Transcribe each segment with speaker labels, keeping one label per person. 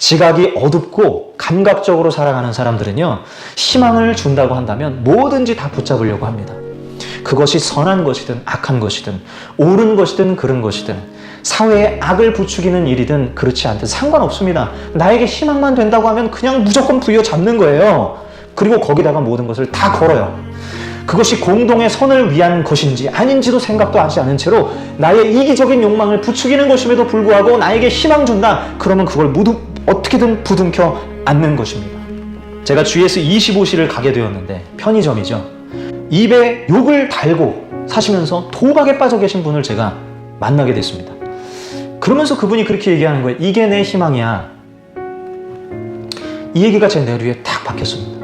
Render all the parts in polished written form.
Speaker 1: 지각이 어둡고 감각적으로 살아가는 사람들은요, 희망을 준다고 한다면 뭐든지 다 붙잡으려고 합니다. 그것이 선한 것이든 악한 것이든 옳은 것이든 그른 것이든 사회에 악을 부추기는 일이든 그렇지 않든 상관없습니다. 나에게 희망만 된다고 하면 그냥 무조건 부여잡는 거예요. 그리고 거기다가 모든 것을 다 걸어요. 그것이 공동의 선을 위한 것인지 아닌지도 생각도 하지 않은 채로 나의 이기적인 욕망을 부추기는 것임에도 불구하고 나에게 희망 준다. 그러면 그걸 모두 어떻게든 부둥켜 안는 것입니다. 제가 GS 25시를 가게 되었는데, 편의점이죠. 입에 욕을 달고 사시면서 도박에 빠져 계신 분을 제가 만나게 됐습니다. 그러면서 그분이 그렇게 얘기하는 거예요. 이게 내 희망이야. 이 얘기가 제 뇌리에 탁 박혔습니다.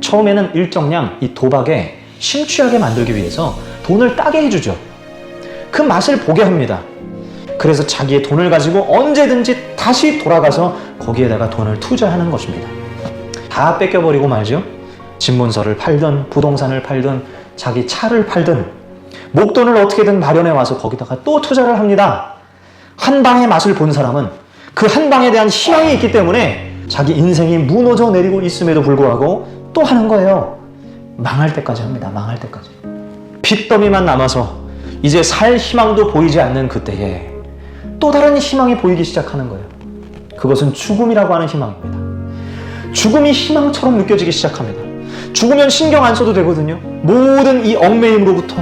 Speaker 1: 처음에는 일정량 이 도박에 심취하게 만들기 위해서 돈을 따게 해주죠. 그 맛을 보게 합니다. 그래서 자기의 돈을 가지고 언제든지 다시 돌아가서 거기에다가 돈을 투자하는 것입니다. 다 뺏겨버리고 말죠. 집문서를 팔든 부동산을 팔든 자기 차를 팔든 목돈을 어떻게든 마련해 와서 거기다가 또 투자를 합니다. 한 방의 맛을 본 사람은 그 한 방에 대한 희망이 있기 때문에 자기 인생이 무너져 내리고 있음에도 불구하고 또 하는 거예요. 망할 때까지 합니다. 망할 때까지. 빚더미만 남아서 이제 살 희망도 보이지 않는 그때에 또 다른 희망이 보이기 시작하는 거예요. 그것은 죽음이라고 하는 희망입니다. 죽음이 희망처럼 느껴지기 시작합니다. 죽으면 신경 안 써도 되거든요. 모든 이 얽매임으로부터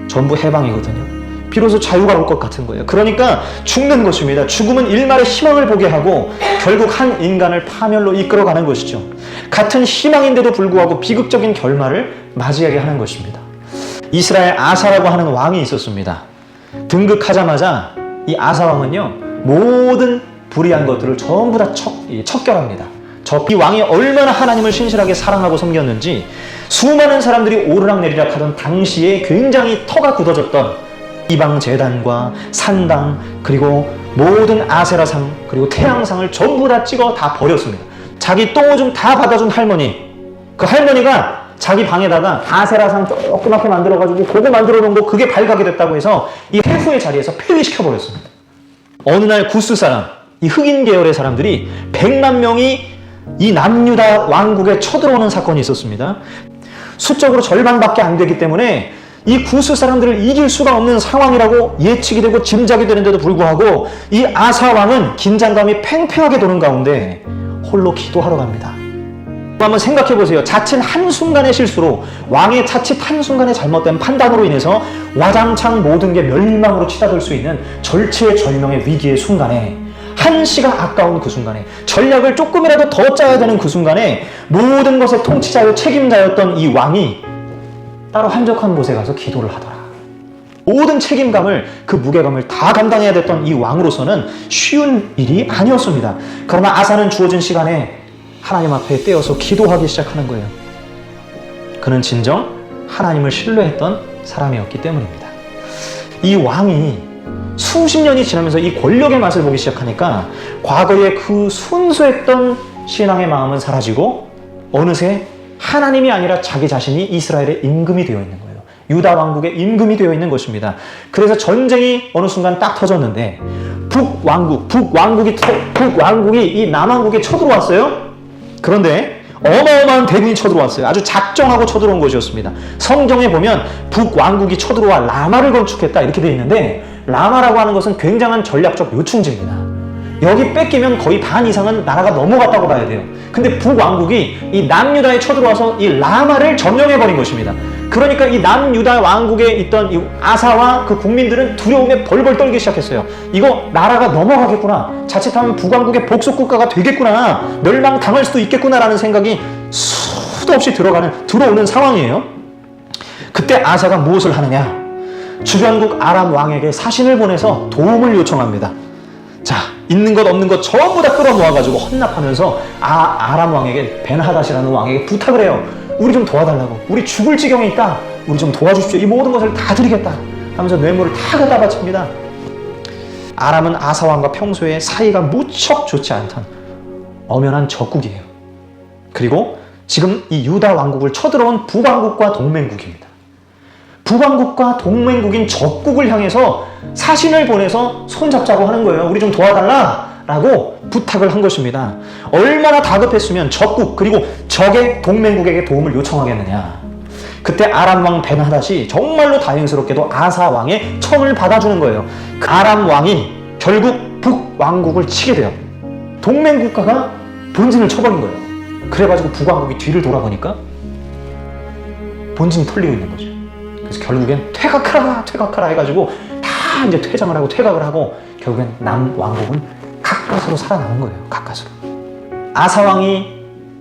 Speaker 1: 전부 해방이거든요. 비로소 자유가 올 것 같은 거예요. 그러니까 죽는 것입니다. 죽음은 일말의 희망을 보게 하고 결국 한 인간을 파멸로 이끌어가는 것이죠. 같은 희망인데도 불구하고 비극적인 결말을 맞이하게 하는 것입니다. 이스라엘 아사라고 하는 왕이 있었습니다. 등극하자마자 이 아사 왕은요, 모든 불의한 것들을 전부 다 척결합니다. 이 왕이 얼마나 하나님을 신실하게 사랑하고 섬겼는지 수많은 사람들이 오르락내리락 하던 당시에 굉장히 터가 굳어졌던 이방 제단과 산당, 그리고 모든 아세라상, 그리고 태양상을 전부 다 찍어 다 버렸습니다. 자기 똥 좀 다 받아준 할머니, 그 할머니가 자기 방에다가 아세라상 조그맣게 만들어가지고 그거 만들어 놓은 거 그게 발각이 됐다고 해서 이 폐후의 자리에서 폐위시켜버렸습니다. 어느 날 구스 사람, 이 흑인 계열의 사람들이 100만 명이 이 남유다 왕국에 쳐들어오는 사건이 있었습니다. 수적으로 절반밖에 안 되기 때문에 이 구스 사람들을 이길 수가 없는 상황이라고 예측이 되고 짐작이 되는데도 불구하고 이 아사 왕은 긴장감이 팽팽하게 도는 가운데 홀로 기도하러 갑니다. 한번 생각해 보세요. 자칫 한순간의 실수로, 왕의 자칫 한순간의 잘못된 판단으로 인해서 와장창 모든 게 멸망으로 치닫을 수 있는 절체절명의 위기의 순간에, 한시가 아까운 그 순간에, 전략을 조금이라도 더 짜야 되는 그 순간에 모든 것의 통치자요 책임자였던 이 왕이 따로 한적한 곳에 가서 기도를 하더라. 모든 책임감을, 그 무게감을 다 감당해야 됐던 이 왕으로서는 쉬운 일이 아니었습니다. 그러나 아사는 주어진 시간에 하나님 앞에 떼어서 기도하기 시작하는 거예요. 그는 진정 하나님을 신뢰했던 사람이었기 때문입니다. 이 왕이 수십 년이 지나면서 이 권력의 맛을 보기 시작하니까 과거의 그 순수했던 신앙의 마음은 사라지고 어느새 하나님이 아니라 자기 자신이 이스라엘의 임금이 되어 있는 거예요. 유다 왕국의 임금이 되어 있는 것입니다. 그래서 전쟁이 어느 순간 딱 터졌는데 북왕국이 이 남왕국에 쳐들어왔어요. 그런데 어마어마한 대군이 쳐들어왔어요. 아주 작정하고 쳐들어온 것이었습니다. 성경에 보면 북왕국이 쳐들어와 라마를 건축했다 이렇게 되어 있는데, 라마라고 하는 것은 굉장한 전략적 요충지입니다. 여기 뺏기면 거의 반 이상은 나라가 넘어갔다고 봐야 돼요. 근데 북왕국이 이 남유다에 쳐들어와서 이 라마를 점령해버린 것입니다. 그러니까 이 남유다 왕국에 있던 이 아사와 그 국민들은 두려움에 벌벌 떨기 시작했어요. 이거 나라가 넘어가겠구나. 자칫하면 북왕국의 복속국가가 되겠구나. 멸망당할 수도 있겠구나라는 생각이 수도 없이 들어오는 상황이에요. 그때 아사가 무엇을 하느냐? 주변국 아람 왕에게 사신을 보내서 도움을 요청합니다. 자, 있는 것 없는 것 전부 다 끌어모아가지고 헌납하면서 아람 왕에게, 벤하닷이라는 왕에게 부탁을 해요. 우리 좀 도와달라고. 우리 죽을 지경에 있다. 우리 좀 도와주십시오. 이 모든 것을 다 드리겠다 하면서 뇌물을 다 갖다 바칩니다. 아람은 아사 왕과 평소에 사이가 무척 좋지 않던 엄연한 적국이에요. 그리고 지금 이 유다 왕국을 쳐들어온 북왕국과 동맹국입니다. 북왕국과 동맹국인 적국을 향해서 사신을 보내서 손잡자고 하는 거예요. 우리 좀 도와달라. 라고 부탁을 한 것입니다. 얼마나 다급했으면 적국 그리고 적의 동맹국에게 도움을 요청하겠느냐. 그때 아람 왕 벤하닷이 정말로 다행스럽게도 아사 왕의 청을 받아주는 거예요. 그 아람 왕이 결국 북왕국을 치게 돼요. 동맹국가가 본진을 쳐버린 거예요. 그래가지고 북왕국이 뒤를 돌아보니까 본진이 털리고 있는 거죠. 그래서 결국엔 퇴각하라 해가지고 다 이제 퇴장을 하고 퇴각을 하고 결국엔 남왕국은 가까스로 살아남은 거예요. 가까스로. 아사왕이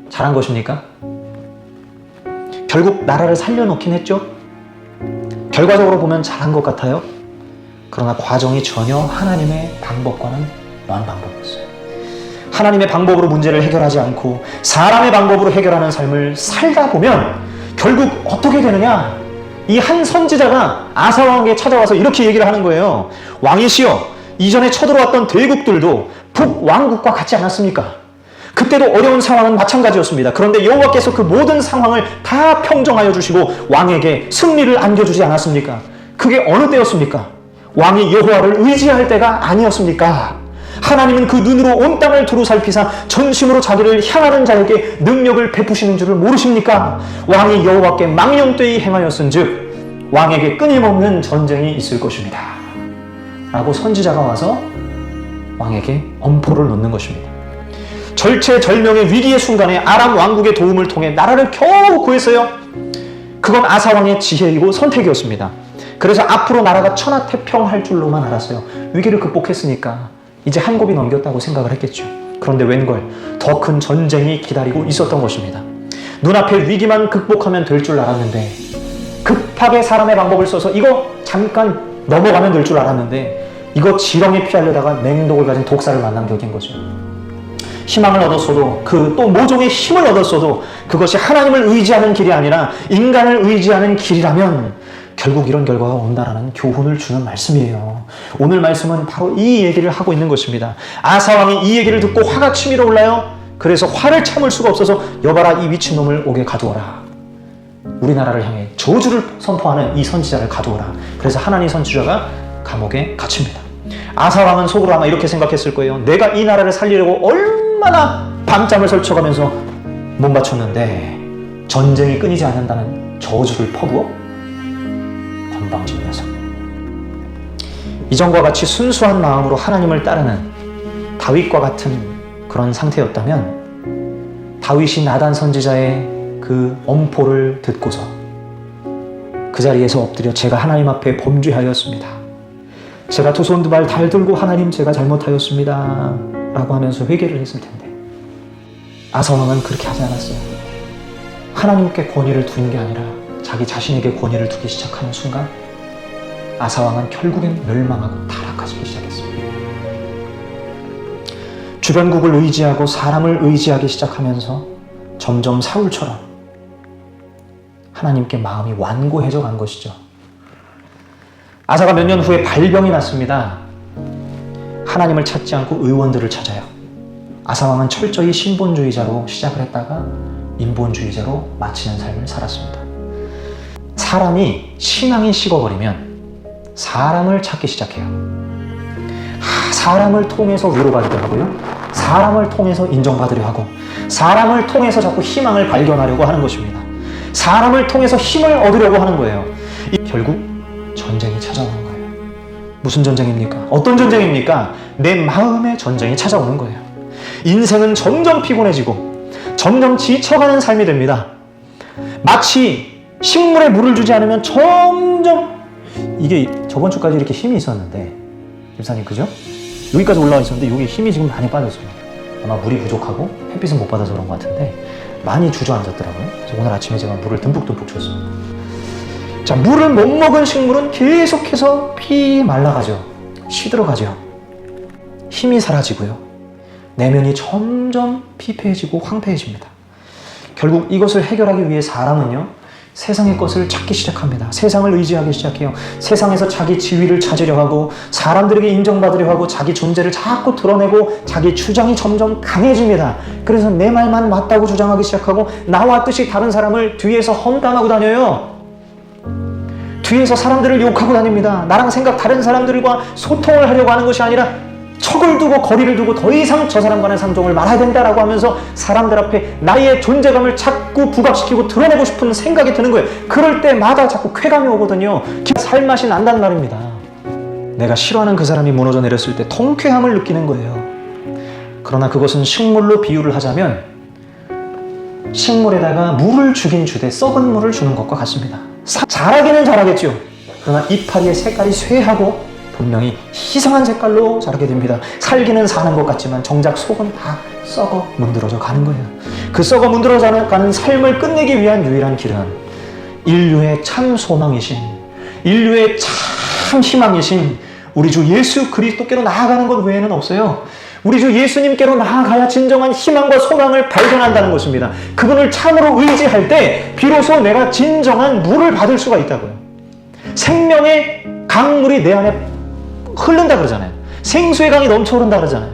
Speaker 1: 잘한 것입니까? 결국 나라를 살려놓긴 했죠. 결과적으로 보면 잘한 것 같아요. 그러나 과정이 전혀 하나님의 방법과는 먼 방법이었어요. 하나님의 방법으로 문제를 해결하지 않고 사람의 방법으로 해결하는 삶을 살다 보면 결국 어떻게 되느냐? 이 한 선지자가 아사왕에게 찾아와서 이렇게 얘기를 하는 거예요. 왕이시여, 이전에 쳐들어왔던 대국들도 북왕국과 같지 않았습니까? 그때도 어려운 상황은 마찬가지였습니다. 그런데 여호와께서 그 모든 상황을 다 평정하여 주시고 왕에게 승리를 안겨주지 않았습니까? 그게 어느 때였습니까? 왕이 여호와를 의지할 때가 아니었습니까? 하나님은 그 눈으로 온 땅을 두루 살피사 전심으로 자기를 향하는 자에게 능력을 베푸시는 줄을 모르십니까? 왕이 여호와께 망령되이 행하였은즉 왕에게 끊임없는 전쟁이 있을 것입니다. 라고 선지자가 와서 왕에게 엄포를 놓는 것입니다. 절체절명의 위기의 순간에 아람 왕국의 도움을 통해 나라를 겨우 구했어요. 그건 아사왕의 지혜이고 선택이었습니다. 그래서 앞으로 나라가 천하태평할 줄로만 알았어요. 위기를 극복했으니까 이제 한 곱이 넘겼다고 생각을 했겠죠. 그런데 웬걸 더 큰 전쟁이 기다리고 있었던 것입니다. 눈앞의 위기만 극복하면 될 줄 알았는데 급하게 사람의 방법을 써서 이거 잠깐 넘어가면 될 줄 알았는데 이거 지렁이 피하려다가 맹독을 가진 독사를 만난 격인 거죠. 희망을 얻었어도 그 또 모종의 힘을 얻었어도 그것이 하나님을 의지하는 길이 아니라 인간을 의지하는 길이라면 결국 이런 결과가 온다라는 교훈을 주는 말씀이에요. 오늘 말씀은 바로 이 얘기를 하고 있는 것입니다. 아사왕이 이 얘기를 듣고 화가 치밀어 올라요. 그래서 화를 참을 수가 없어서 여봐라 이 미친놈을 옥에 가두어라. 우리나라를 향해 저주를 선포하는 이 선지자를 가두어라. 그래서 하나님 선지자가 감옥에 갇힙니다. 아사왕은 속으로 아마 이렇게 생각했을 거예요. 내가 이 나라를 살리려고 얼마나 밤잠을 설쳐가면서 못 맞췄는데 전쟁이 끊이지 않는다는 저주를 퍼부어? 건방진 녀석. 이전과 같이 순수한 마음으로 하나님을 따르는 다윗과 같은 그런 상태였다면 다윗이 나단 선지자의 그 엄포를 듣고서 그 자리에서 엎드려 제가 하나님 앞에 범죄하였습니다. 제가 두 손 두 발 달들고 하나님 제가 잘못하였습니다. 라고 하면서 회개를 했을 텐데 아사왕은 그렇게 하지 않았어요. 하나님께 권위를 두는 게 아니라 자기 자신에게 권위를 두기 시작하는 순간 아사왕은 결국엔 멸망하고 타락하기 시작했습니다. 주변국을 의지하고 사람을 의지하기 시작하면서 점점 사울처럼 하나님께 마음이 완고해져 간 것이죠. 아사가 몇 년 후에 발병이 났습니다. 하나님을 찾지 않고 의원들을 찾아요. 아사왕은 철저히 신본주의자로 시작을 했다가 인본주의자로 마치는 삶을 살았습니다. 사람이 신앙이 식어버리면 사람을 찾기 시작해요. 사람을 통해서 위로받으려 하고요. 사람을 통해서 인정받으려 하고 사람을 통해서 자꾸 희망을 발견하려고 하는 것입니다. 사람을 통해서 힘을 얻으려고 하는 거예요. 결국 전쟁이 찾아오는 거예요. 무슨 전쟁입니까? 어떤 전쟁입니까? 내 마음의 전쟁이 찾아오는 거예요. 인생은 점점 피곤해지고 점점 지쳐가는 삶이 됩니다. 마치 식물에 물을 주지 않으면 점점 이게 저번 주까지 이렇게 힘이 있었는데 집사님 그죠? 여기까지 올라와 있었는데 여기 힘이 지금 많이 빠졌습니다. 아마 물이 부족하고 햇빛은 못 받아서 그런 것 같은데 많이 주저앉았더라고요. 그래서 오늘 아침에 제가 물을 듬뿍듬뿍 줬습니다. 자, 물을 못 먹은 식물은 계속해서 피 말라가죠. 시들어가죠. 힘이 사라지고요. 내면이 점점 피폐해지고 황폐해집니다. 결국 이것을 해결하기 위해 사람은요, 세상의 것을 찾기 시작합니다. 세상을 의지하기 시작해요. 세상에서 자기 지위를 찾으려 하고 사람들에게 인정받으려 하고 자기 존재를 자꾸 드러내고 자기 주장이 점점 강해집니다. 그래서 내 말만 맞다고 주장하기 시작하고 나와 뜻이 다른 사람을 뒤에서 험담하고 다녀요. 뒤에서 사람들을 욕하고 다닙니다. 나랑 생각 다른 사람들과 소통을 하려고 하는 것이 아니라 척을 두고 거리를 두고 더 이상 저 사람과의 상종을 말아야 된다라고 하면서 사람들 앞에 나의 존재감을 자꾸 부각시키고 드러내고 싶은 생각이 드는 거예요. 그럴 때마다 자꾸 쾌감이 오거든요. 살맛이 난다는 말입니다. 내가 싫어하는 그 사람이 무너져 내렸을 때 통쾌함을 느끼는 거예요. 그러나 그것은 식물로 비유를 하자면 식물에다가 물을 주긴 주되 썩은 물을 주는 것과 같습니다. 자라기는 자라겠죠. 그러나 이파리의 색깔이 쇠하고 분명히 희성한 색깔로 자라게 됩니다. 살기는 사는 것 같지만 정작 속은 다 썩어 문드러져 가는 거예요. 그 썩어 문드러져 가는 삶을 끝내기 위한 유일한 길은 인류의 참 소망이신, 인류의 참 희망이신 우리 주 예수 그리스도께로 나아가는 것 외에는 없어요. 우리 주 예수님께로 나아가야 진정한 희망과 소망을 발견한다는 것입니다. 그분을 참으로 의지할 때 비로소 내가 진정한 물을 받을 수가 있다고요. 생명의 강물이 내 안에 흐른다 그러잖아요. 생수의 강이 넘쳐흐른다 그러잖아요.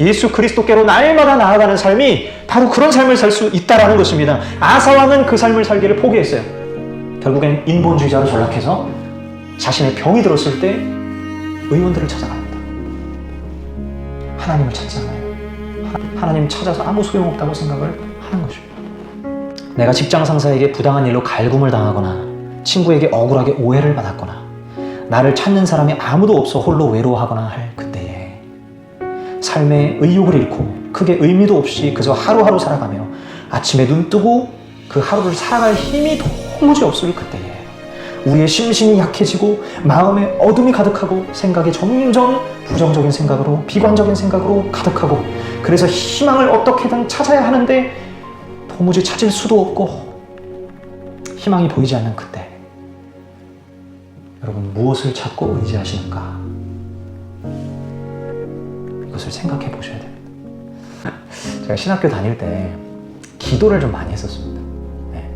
Speaker 1: 예수 그리스도께로 날마다 나아가는 삶이 바로 그런 삶을 살 수 있다는 것입니다. 아사왕은 그 삶을 살기를 포기했어요. 결국엔 인본주의자로 전락해서 자신의 병이 들었을 때 의원들을 찾아갑니다. 하나님을 찾지 않아요. 하나님 찾아서 아무 소용없다고 생각을 하는 것입니다. 내가 직장 상사에게 부당한 일로 갈굼을 당하거나 친구에게 억울하게 오해를 받았거나 나를 찾는 사람이 아무도 없어 홀로 외로워하거나 할 그때에 삶의 의욕을 잃고 크게 의미도 없이 그저 하루하루 살아가며 아침에 눈 뜨고 그 하루를 살아갈 힘이 도무지 없을 그때에 우리의 심신이 약해지고 마음에 어둠이 가득하고 생각이 점점 부정적인 생각으로 비관적인 생각으로 가득하고 그래서 희망을 어떻게든 찾아야 하는데 도무지 찾을 수도 없고 희망이 보이지 않는 그때 여러분 무엇을 찾고 의지하시는가? 이것을 생각해 보셔야 됩니다. 제가 신학교 다닐 때 기도를 좀 많이 했었습니다. 네.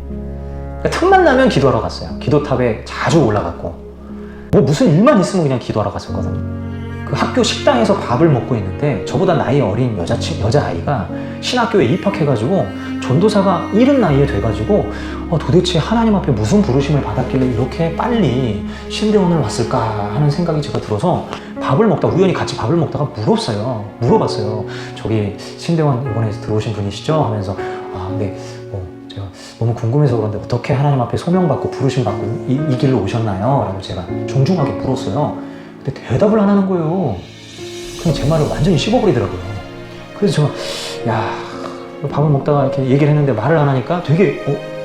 Speaker 1: 그러니까 틈만 나면 기도하러 갔어요. 기도탑에 자주 올라갔고 뭐 무슨 일만 있으면 그냥 기도하러 갔었거든요. 그 학교 식당에서 밥을 먹고 있는데 저보다 나이 어린 여자아이가 신학교에 입학해가지고 전도사가 이른 나이에 돼가지고 도대체 하나님 앞에 무슨 부르심을 받았길래 이렇게 빨리 신대원을 왔을까 하는 생각이 제가 들어서 밥을 먹다가 우연히 같이 밥을 먹다가 물어봤어요. 저기 신대원 이번에 들어오신 분이시죠? 하면서 네, 제가 너무 궁금해서 그런데 어떻게 하나님 앞에 소명받고 부르심받고 이 길로 오셨나요? 라고 제가 중중하게 물었어요. 근데 대답을 안 하는 거예요. 그냥 제 말을 완전히 씹어버리더라고요. 그래서 제가 밥을 먹다가 이렇게 얘기를 했는데 말을 안 하니까 되게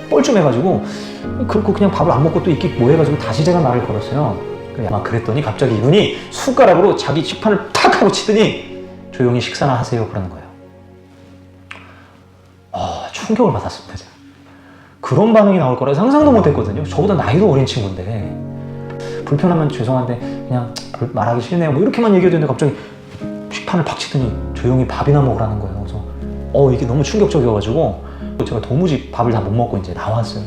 Speaker 1: 뻘쭘해가지고 그렇고 그냥 밥을 안 먹고 또 이렇게 뭐 해가지고 다시 제가 말을 걸었어요. 아마 그랬더니 갑자기 이분이 숟가락으로 자기 식판을 탁 하고 치더니 조용히 식사나 하세요 그러는 거예요. 충격을 받았습니다. 제가. 그런 반응이 나올 거라 상상도 못했거든요. 저보다 나이도 어린 친구인데 불편하면 죄송한데 그냥 말하기 싫네요 뭐 이렇게만 얘기해도 되는데 갑자기 식판을 팍 치더니 조용히 밥이나 먹으라는 거예요. 그래서 이게 너무 충격적이어가지고 제가 도무지 밥을 다 못 먹고 이제 나왔어요.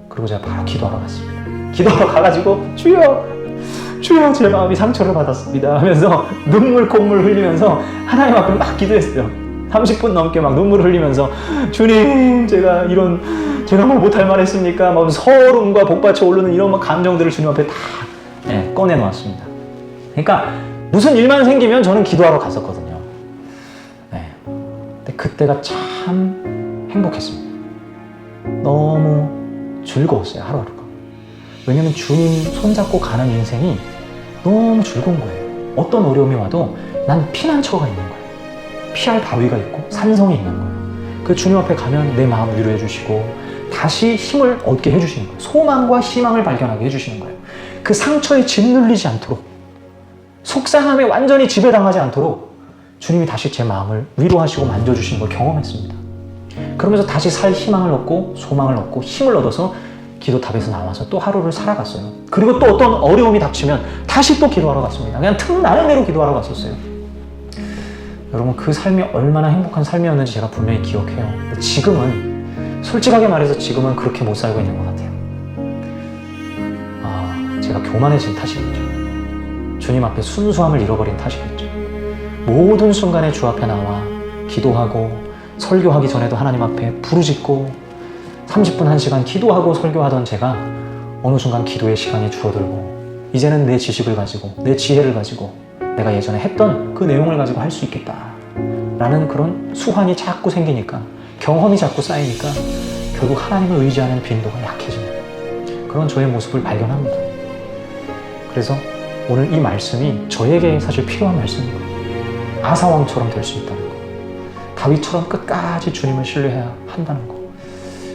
Speaker 1: 그리고 제가 바로 기도하러 갔습니다. 기도하러 가가지고 주여 제 마음이 상처를 받았습니다 하면서 눈물 콧물 흘리면서 하나님 앞에 막 기도했어요. 30분 넘게 막 눈물을 흘리면서 주님 제가 뭘 못할 말 했습니까? 막 서름과 복받쳐 오르는 이런 막 감정들을 주님 앞에 다 꺼내놓았습니다. 그러니까 무슨 일만 생기면 저는 기도하러 갔었거든요. 근데 그때가 참 행복했습니다. 너무 즐거웠어요, 하루하루가. 왜냐면 주님 손잡고 가는 인생이 너무 즐거운 거예요. 어떤 어려움이 와도 난 피난처가 있는 거예요. 피할 바위가 있고 산성이 있는 거예요. 그 주님 앞에 가면 내 마음을 위로해 주시고 다시 힘을 얻게 해주시는 거예요. 소망과 희망을 발견하게 해주시는 거예요. 그 상처에 짓눌리지 않도록 속상함에 완전히 지배당하지 않도록 주님이 다시 제 마음을 위로하시고 만져주시는 걸 경험했습니다. 그러면서 다시 살 희망을 얻고 소망을 얻고 힘을 얻어서 기도탑에서 나와서 또 하루를 살아갔어요. 그리고 또 어떤 어려움이 닥치면 다시 또 기도하러 갔습니다. 그냥 틈나는 대로 기도하러 갔었어요. 여러분 그 삶이 얼마나 행복한 삶이었는지 제가 분명히 기억해요. 근데 지금은 솔직하게 말해서 지금은 그렇게 못 살고 있는 것 같아요. 제가 교만해진 탓이겠죠. 주님 앞에 순수함을 잃어버린 탓이겠죠. 모든 순간에 주 앞에 나와 기도하고 설교하기 전에도 하나님 앞에 부르짖고 30분 1시간 기도하고 설교하던 제가 어느 순간 기도의 시간이 줄어들고 이제는 내 지식을 가지고 내 지혜를 가지고 내가 예전에 했던 그 내용을 가지고 할 수 있겠다 라는 그런 수환이 자꾸 생기니까, 경험이 자꾸 쌓이니까 결국 하나님을 의지하는 빈도가 약해집니다. 그런 저의 모습을 발견합니다. 그래서 오늘 이 말씀이 저에게 사실 필요한 말씀입니다. 아사왕처럼 될 수 있다는 거, 다윗처럼 끝까지 주님을 신뢰해야 한다는 거.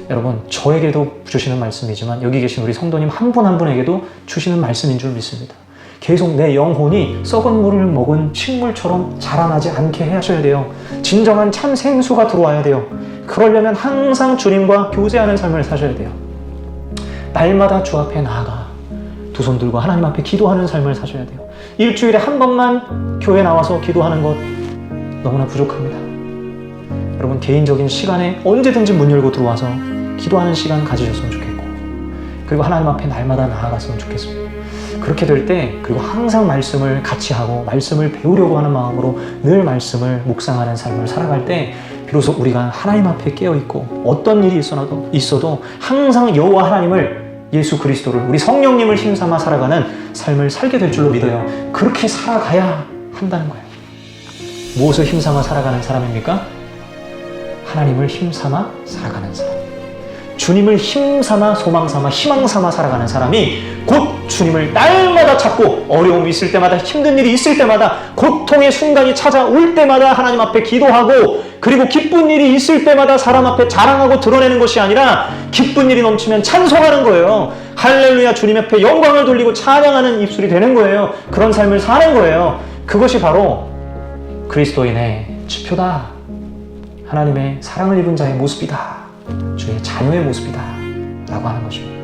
Speaker 1: 여러분, 저에게도 주시는 말씀이지만 여기 계신 우리 성도님 한 분 한 분에게도 주시는 말씀인 줄 믿습니다. 계속 내 영혼이 썩은 물을 먹은 식물처럼 자라나지 않게 하셔야 돼요. 진정한 참 생수가 들어와야 돼요. 그러려면 항상 주님과 교제하는 삶을 사셔야 돼요. 날마다 주 앞에 나아가 두 손 들고 하나님 앞에 기도하는 삶을 사셔야 돼요. 일주일에 한 번만 교회 나와서 기도하는 것 너무나 부족합니다. 여러분, 개인적인 시간에 언제든지 문 열고 들어와서 기도하는 시간 가지셨으면 좋겠고, 그리고 하나님 앞에 날마다 나아갔으면 좋겠습니다. 그렇게 될 때, 그리고 항상 말씀을 같이 하고 말씀을 배우려고 하는 마음으로 늘 말씀을 묵상하는 삶을 살아갈 때 비로소 우리가 하나님 앞에 깨어있고 어떤 일이 있어도 항상 여호와 하나님을, 예수 그리스도를, 우리 성령님을 힘삼아 살아가는 삶을 살게 될 줄로 믿어요. 그렇게 살아가야 한다는 거예요. 무엇을 힘삼아 살아가는 사람입니까? 하나님을 힘삼아 살아가는 사람. 주님을 힘삼아, 소망삼아, 희망삼아 살아가는 사람이 곧 주님을 날마다 찾고, 어려움이 있을 때마다, 힘든 일이 있을 때마다, 고통의 순간이 찾아올 때마다 하나님 앞에 기도하고, 그리고 기쁜 일이 있을 때마다 사람 앞에 자랑하고 드러내는 것이 아니라 기쁜 일이 넘치면 찬송하는 거예요. 할렐루야, 주님 앞에 영광을 돌리고 찬양하는 입술이 되는 거예요. 그런 삶을 사는 거예요. 그것이 바로 그리스도인의 지표다. 하나님의 사랑을 입은 자의 모습이다. 주의 자녀의 모습이다 라고 하는 것입니다.